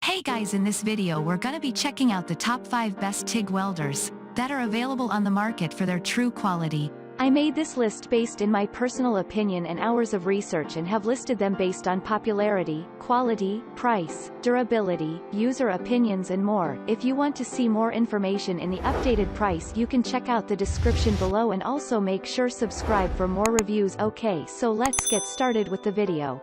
Hey guys, in this video we're gonna be checking out the top 5 best TIG welders that are available on the market for their true quality. I made this list based in my personal opinion and hours of research and have listed them based on popularity, quality, price, durability, user opinions and more. If you want to see more information in the updated price, you can check out the description below and also make sure subscribe for more reviews. Okay, so let's get started with the video.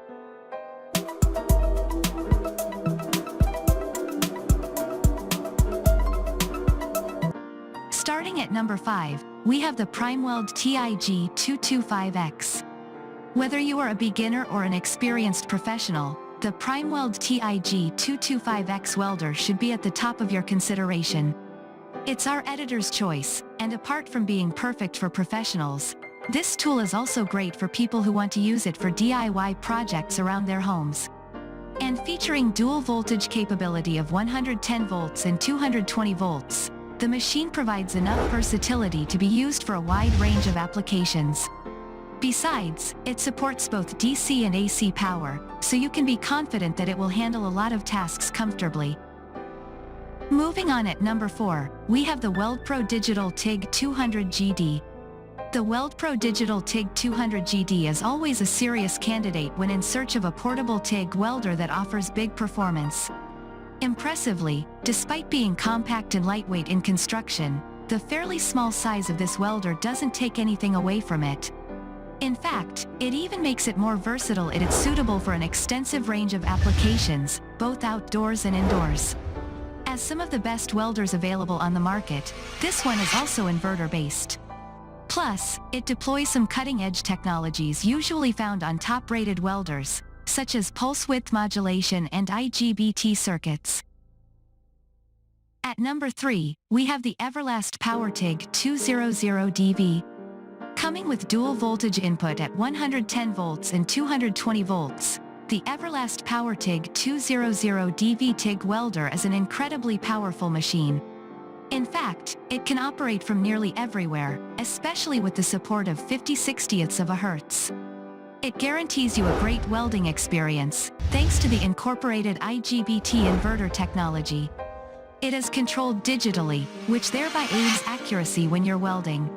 Starting at number 5, we have the PRIMEWELD TIG 225X. Whether you are a beginner or an experienced professional, the PRIMEWELD TIG 225X welder should be at the top of your consideration. It's our editor's choice, and apart from being perfect for professionals, this tool is also great for people who want to use it for DIY projects around their homes. And featuring dual voltage capability of 110 volts and 220 volts, the machine provides enough versatility to be used for a wide range of applications. Besides, it supports both DC and AC power, so you can be confident that it will handle a lot of tasks comfortably. Moving on at number 4, we have the WeldPro Digital TIG 200GD. The WeldPro Digital TIG 200GD is always a serious candidate when in search of a portable TIG welder that offers big performance. Impressively, despite being compact and lightweight in construction, the fairly small size of this welder doesn't take anything away from it. In fact, it even makes it more versatile. It is suitable for an extensive range of applications, both outdoors and indoors. As some of the best welders available on the market, this one is also inverter-based. Plus, it deploys some cutting-edge technologies usually found on top-rated welders, such as pulse width modulation and IGBT circuits. At number 3, we have the Everlast PowerTIG 200DV. Coming with dual voltage input at 110 volts and 220 volts, the Everlast PowerTIG 200DV TIG welder is an incredibly powerful machine. In fact, it can operate from nearly everywhere, especially with the support of 50/60ths of a hertz. It guarantees you a great welding experience, thanks to the incorporated IGBT inverter technology. It is controlled digitally, which thereby aids accuracy when you're welding.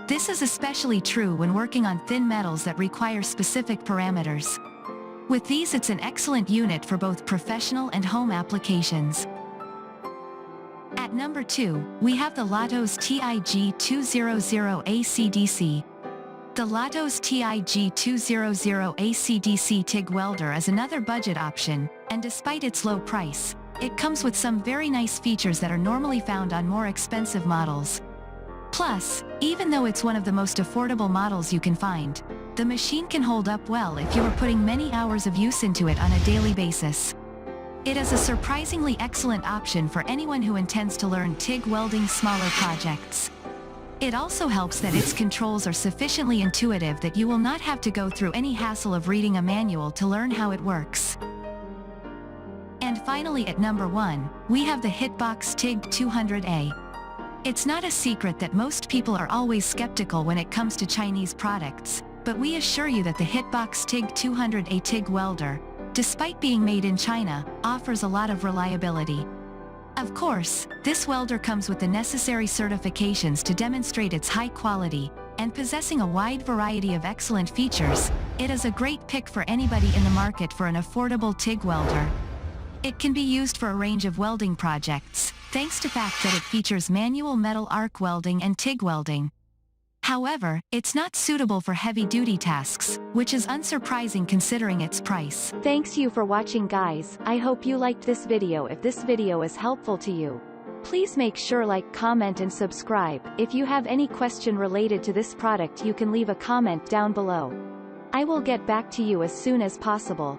This is especially true when working on thin metals that require specific parameters. With these, it's an excellent unit for both professional and home applications. At number 2, we have the Latos TIG 200 AC/DC. The Latos TIG 200 AC/DC TIG welder is another budget option, and despite its low price, it comes with some very nice features that are normally found on more expensive models. Plus, even though it's one of the most affordable models you can find, the machine can hold up well if you are putting many hours of use into it on a daily basis. It is a surprisingly excellent option for anyone who intends to learn TIG welding smaller projects. It also helps that its controls are sufficiently intuitive that you will not have to go through any hassle of reading a manual to learn how it works. And finally at number 1, we have the Hitbox TIG 200A. It's not a secret that most people are always skeptical when it comes to Chinese products, but we assure you that the Hitbox TIG 200A TIG welder, despite being made in China, offers a lot of reliability. Of course, this welder comes with the necessary certifications to demonstrate its high quality, and possessing a wide variety of excellent features, it is a great pick for anybody in the market for an affordable TIG welder. It can be used for a range of welding projects, thanks to the fact that it features manual metal arc welding and TIG welding. However, it's not suitable for heavy-duty tasks, which is unsurprising considering its price. Thanks you for watching, guys. I hope you liked this video. If this video is helpful to you, please make sure like, comment and subscribe. If you have any question related to this product, you can leave a comment down below. I will get back to you as soon as possible.